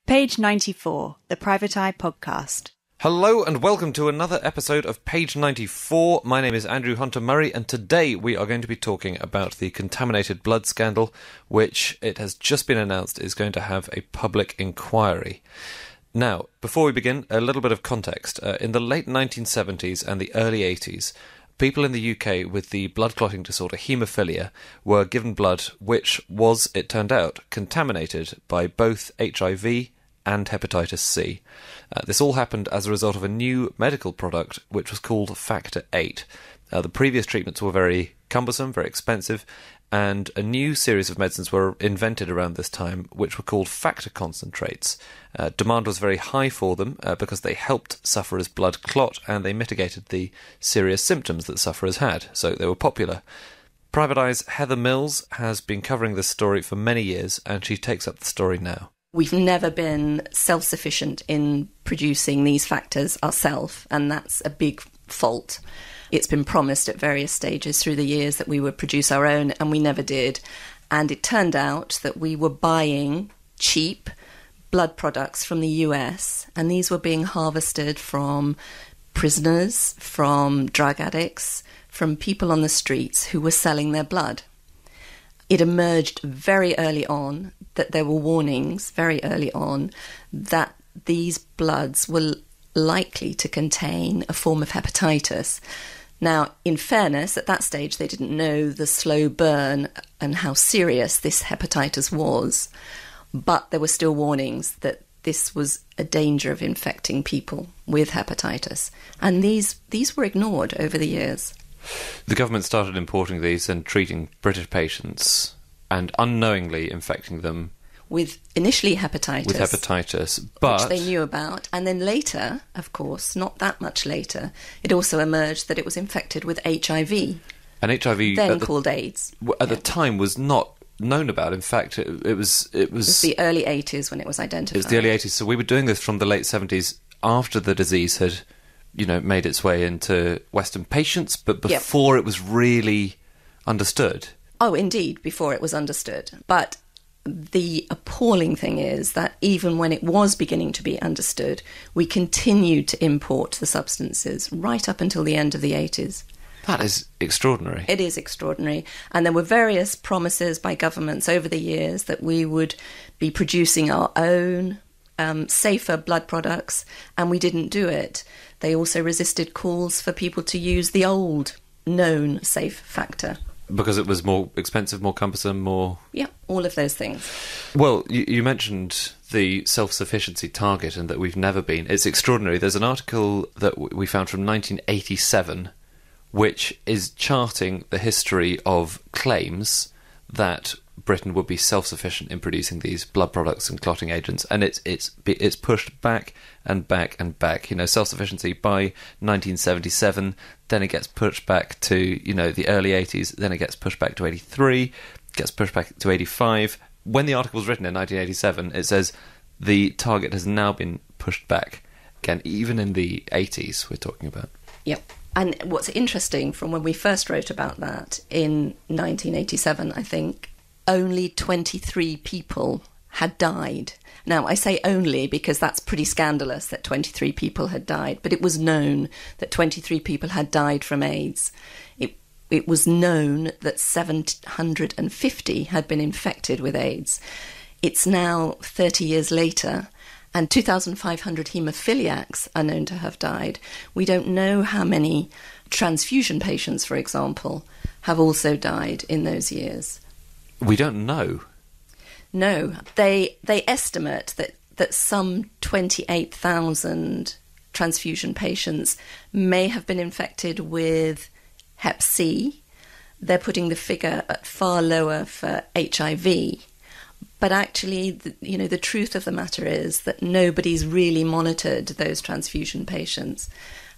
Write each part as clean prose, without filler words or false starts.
Page 94, the Private Eye Podcast. Hello and welcome to another episode of Page 94. My name is Andrew Hunter-Murray and today we are going to be talking about the contaminated blood scandal, which it has just been announced is going to have a public inquiry. Now, before we begin, a little bit of context. In the late 1970s and the early 80s, people in the UK with the blood clotting disorder haemophilia were given blood which was, it turned out, contaminated by both HIV and hepatitis C. This all happened as a result of a new medical product which was called Factor VIII. The previous treatments were very cumbersome, very expensive, and a new series of medicines were invented around this time which were called factor concentrates. Demand was very high for them because they helped sufferers blood clot and they mitigated the serious symptoms that sufferers had, so they were popular. Private Eye's Heather Mills has been covering this story for many years and she takes up the story now. We've never been self-sufficient in producing these factors ourselves, and that's a big fault. It's been promised at various stages through the years that we would produce our own, and we never did. And it turned out that we were buying cheap blood products from the US, and these were being harvested from prisoners, from drug addicts, from people on the streets who were selling their blood. It emerged very early on that there were warnings very early on that these bloods were likely to contain a form of hepatitis. Now, in fairness, at that stage they didn't know the slow burn and how serious this hepatitis was, but there were still warnings that this was a danger of infecting people with hepatitis. And these were ignored over the years. The government started importing these and treating British patients and unknowingly infecting them with initially hepatitis. But which they knew about. And then later, of course, not that much later, it also emerged that it was infected with HIV. And HIV, then called AIDS. At the time, was not known about. In fact, it was the early 80s when it was identified. It was the early 80s. So we were doing this from the late 70s after the disease had, made its way into Western patients, but before it was really understood. Oh, indeed, before it was understood. But the appalling thing is that even when it was beginning to be understood, we continued to import the substances right up until the end of the 80s. That is extraordinary. It is extraordinary. And there were various promises by governments over the years that we would be producing our own safer blood products, and we didn't do it. They also resisted calls for people to use the old known safe factor. Because it was more expensive, more cumbersome, more... Yeah, all of those things. Well, you mentioned the self-sufficiency target and that we've never been. It's extraordinary. There's an article that we found from 1987 which is charting the history of claims that Britain would be self-sufficient in producing these blood products and clotting agents, and it's pushed back and back and back. Self-sufficiency by 1977, then it gets pushed back to the early 80s, then it gets pushed back to 83, gets pushed back to 85. When the article was written in 1987, it says the target has now been pushed back again, even in the 80s. We're talking about. Yep. And what's interesting from when we first wrote about that in 1987, I think, only 23 people had died. Now, I say only because that's pretty scandalous that 23 people had died, but it was known that 23 people had died from AIDS. It was known that 750 had been infected with AIDS. It's now 30 years later, and 2,500 haemophiliacs are known to have died. We don't know how many transfusion patients, for example, have also died in those years. We don't know. No, they estimate that some 28,000 transfusion patients may have been infected with Hep C. They're putting the figure at far lower for HIV. But actually, the truth of the matter is that nobody's really monitored those transfusion patients.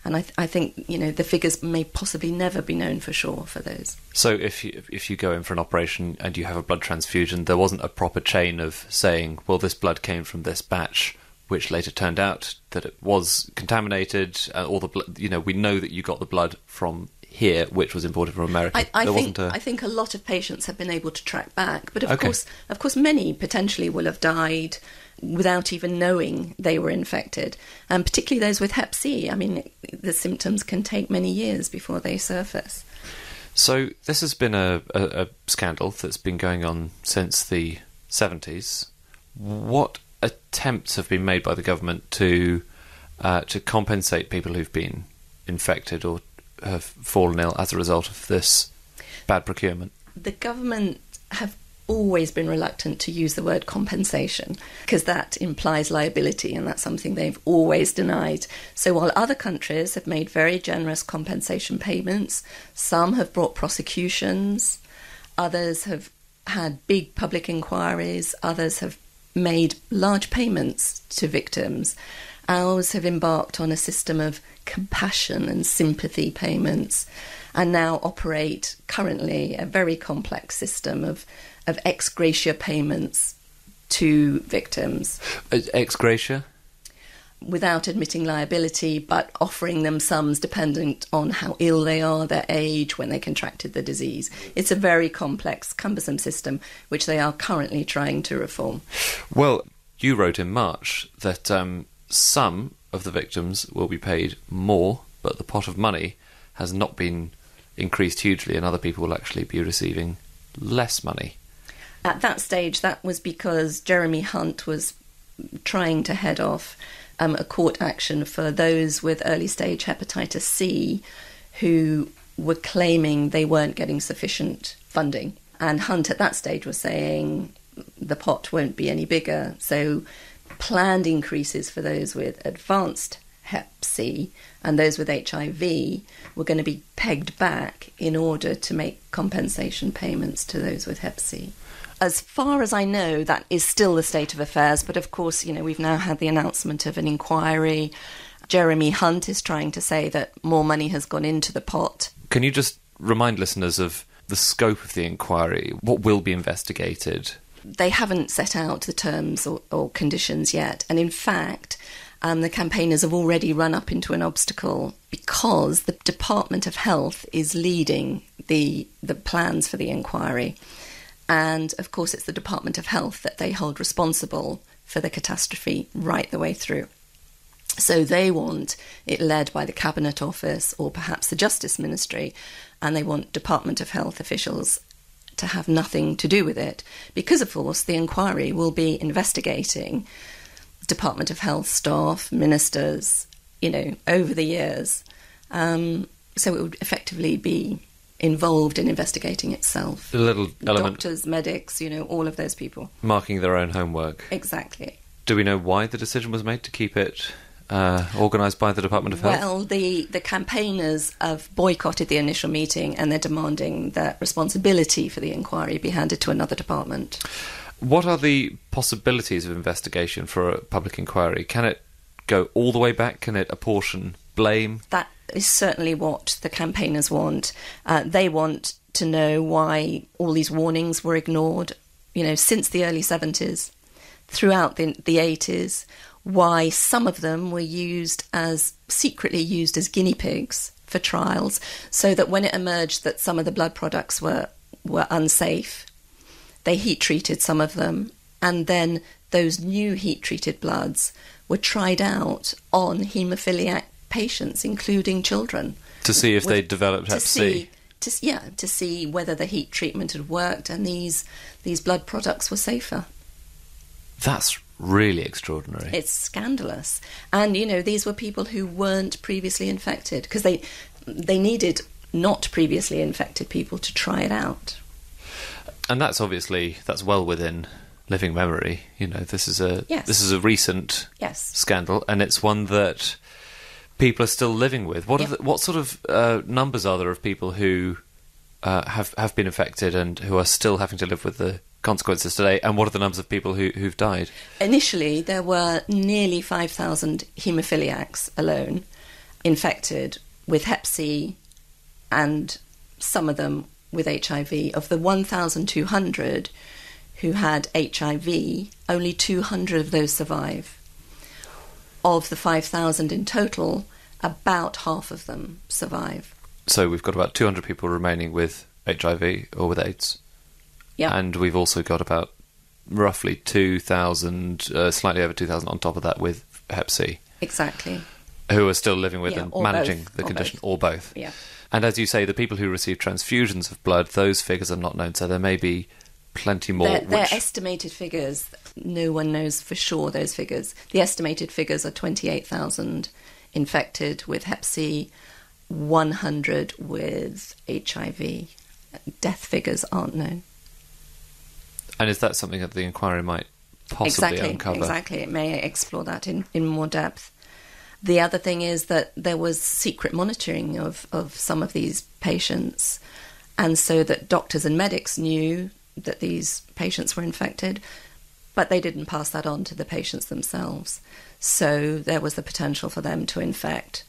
And I think, the figures may possibly never be known for sure for those. So if you go in for an operation and you have a blood transfusion, there wasn't a proper chain of saying, well, this blood came from this batch, which later turned out that it was contaminated, or the blood, we know that you got the blood from here, which was imported from America. I think a lot of patients have been able to track back, but of course, many potentially will have died without even knowing they were infected, and particularly those with Hep C. I mean, the symptoms can take many years before they surface. So this has been a scandal that's been going on since the 70s. What attempts have been made by the government to compensate people who've been infected or have fallen ill as a result of this bad procurement? The government have always been reluctant to use the word compensation because that implies liability, and that's something they've always denied. So while other countries have made very generous compensation payments, some have brought prosecutions, others have had big public inquiries, others have made large payments to victims. Ours have embarked on a system of compassion and sympathy payments and now operate currently a very complex system of ex gratia payments to victims. Ex gratia? Without admitting liability, but offering them sums dependent on how ill they are, their age, when they contracted the disease. It's a very complex, cumbersome system, which they are currently trying to reform. Well, you wrote in March that some of the victims will be paid more, but the pot of money has not been increased hugely, and other people will actually be receiving less money. At that stage, that was because Jeremy Hunt was trying to head off a court action for those with early-stage hepatitis C who were claiming they weren't getting sufficient funding. And Hunt at that stage was saying the pot won't be any bigger, so planned increases for those with advanced Hep C and those with HIV were going to be pegged back in order to make compensation payments to those with Hep C. As far as I know, that is still the state of affairs, but of course, we've now had the announcement of an inquiry. Jeremy Hunt is trying to say that more money has gone into the pot. Can you just remind listeners of the scope of the inquiry? What will be investigated? They haven't set out the terms or conditions yet, and in fact, the campaigners have already run up into an obstacle because the Department of Health is leading the plans for the inquiry. And, of course, it's the Department of Health that they hold responsible for the catastrophe right the way through. So they want it led by the Cabinet Office or perhaps the Justice Ministry, and they want Department of Health officials to have nothing to do with it because, of course, the inquiry will be investigating Department of Health staff, ministers, over the years. So it would effectively be involved in investigating itself. A little element. Doctors, medics, all of those people. Marking their own homework. Exactly. Do we know why the decision was made to keep it organised by the Department of Health? Well, the campaigners have boycotted the initial meeting and they're demanding that responsibility for the inquiry be handed to another department. What are the possibilities of investigation for a public inquiry? Can it go all the way back? Can it apportion blame? That is certainly what the campaigners want. They want to know why all these warnings were ignored, since the early 70s, throughout the 80s, why some of them were secretly used as guinea pigs for trials, so that when it emerged that some of the blood products were unsafe, they heat-treated some of them, and then those new heat-treated bloods were tried out on haemophiliac patients, including children. To see if they developed Hep C? To see whether the heat treatment had worked and these blood products were safer. That's really extraordinary. It's scandalous. And, these were people who weren't previously infected because they needed not previously infected people to try it out. And that's well within living memory. This is a recent scandal, and it's one that people are still living with. What sort of numbers are there of people who have been infected and who are still having to live with the consequences today? And what are the numbers of people who've died? Initially, there were nearly 5,000 haemophiliacs alone infected with Hep C, and some of them with HIV. Of the 1,200 who had HIV, only 200 of those survive. Of the 5,000 in total, about half of them survive. So we've got about 200 people remaining with HIV or with AIDS. Yeah. And we've also got about roughly 2,000, slightly over 2,000 on top of that with Hep C. Exactly. Who are still living with and managing the condition, or both. Yeah. And as you say, the people who receive transfusions of blood, those figures are not known, so there may be plenty more. They're estimated figures. No one knows for sure those figures. The estimated figures are 28,000 infected with Hep C, 100 with HIV. Death figures aren't known. And is that something that the inquiry might possibly uncover? Exactly. It may explore that in more depth. The other thing is that there was secret monitoring of some of these patients, and so that doctors and medics knew that these patients were infected, but they didn't pass that on to the patients themselves. So there was the potential for them to infect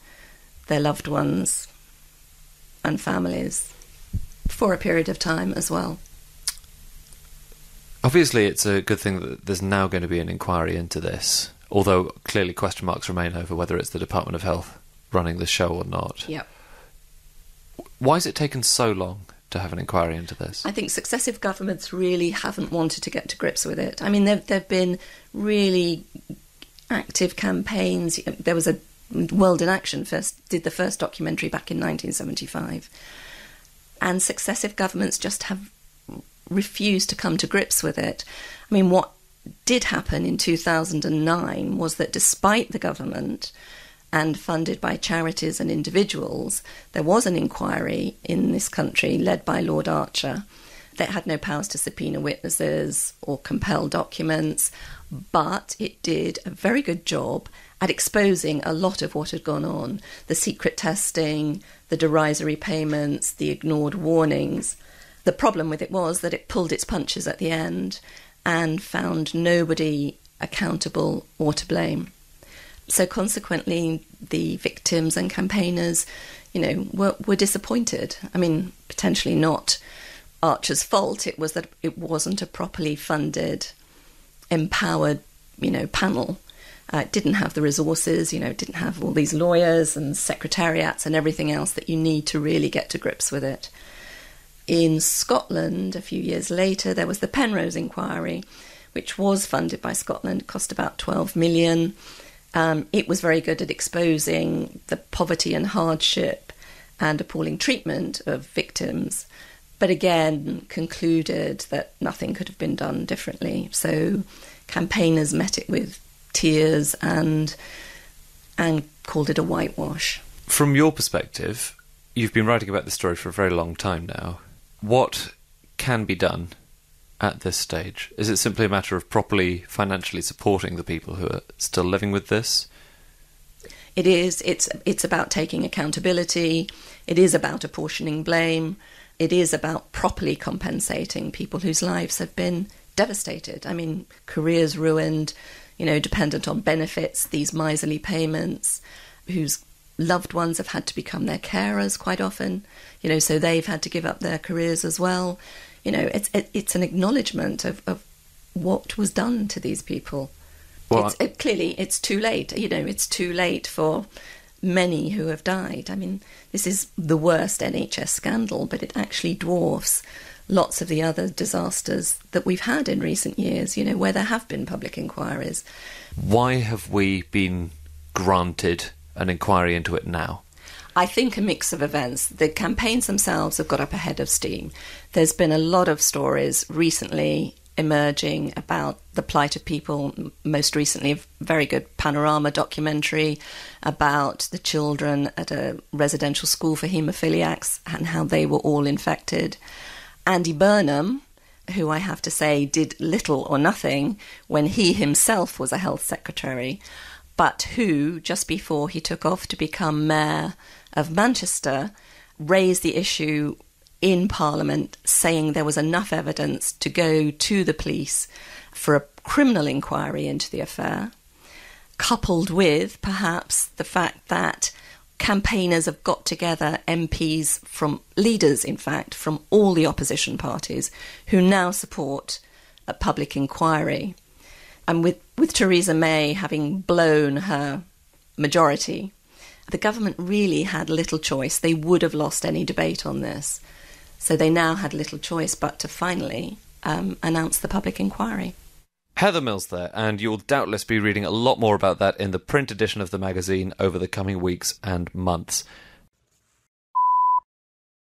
their loved ones and families for a period of time as well. Obviously, it's a good thing that there's now going to be an inquiry into this, although clearly question marks remain over whether it's the Department of Health running the show or not. Yep. Why has it taken so long to have an inquiry into this? I think successive governments really haven't wanted to get to grips with it. I mean, there have been really active campaigns. There was a World in Action did the first documentary back in 1975. And successive governments just have refused to come to grips with it. I mean, what did happen in 2009 was that despite the government and funded by charities and individuals, there was an inquiry in this country led by Lord Archer that had no powers to subpoena witnesses or compel documents, but it did a very good job at exposing a lot of what had gone on. The secret testing, the derisory payments, the ignored warnings. The problem with it was that it pulled its punches at the end and found nobody accountable or to blame. So consequently, the victims and campaigners, were disappointed. I mean, potentially not Archer's fault. It was that it wasn't a properly funded, empowered, panel. It didn't have the resources, it didn't have all these lawyers and secretariats and everything else that you need to really get to grips with it. In Scotland, a few years later, there was the Penrose Inquiry, which was funded by Scotland. It cost about 12 million. It was very good at exposing the poverty and hardship and appalling treatment of victims, but again concluded that nothing could have been done differently. So campaigners met it with tears and called it a whitewash. From your perspective, you've been writing about this story for a very long time now. What can be done at this stage? Is it simply a matter of properly financially supporting the people who are still living with this? It is. It's about taking accountability. It is about apportioning blame. It is about properly compensating people whose lives have been devastated. I mean, careers ruined, dependent on benefits, these miserly payments, whose loved ones have had to become their carers quite often, so they've had to give up their careers as well. It's an acknowledgement of what was done to these people. Well, clearly, it's too late. It's too late for many who have died. I mean, this is the worst NHS scandal, but it actually dwarfs lots of the other disasters that we've had in recent years, where there have been public inquiries. Why have we been granted an inquiry into it now? I think a mix of events. The campaigns themselves have got up ahead of steam. There's been a lot of stories recently emerging about the plight of people, most recently a very good Panorama documentary about the children at a residential school for haemophiliacs and how they were all infected. Andy Burnham, who I have to say did little or nothing when he himself was a health secretary, but who, just before he took off to become mayor of Manchester, raised the issue in Parliament, saying there was enough evidence to go to the police for a criminal inquiry into the affair, coupled with perhaps the fact that campaigners have got together MPs from leaders, in fact, from all the opposition parties who now support a public inquiry. And with Theresa May having blown her majority, the government really had little choice. They would have lost any debate on this. So they now had little choice but to finally announce the public inquiry. Heather Mills there, and you'll doubtless be reading a lot more about that in the print edition of the magazine over the coming weeks and months.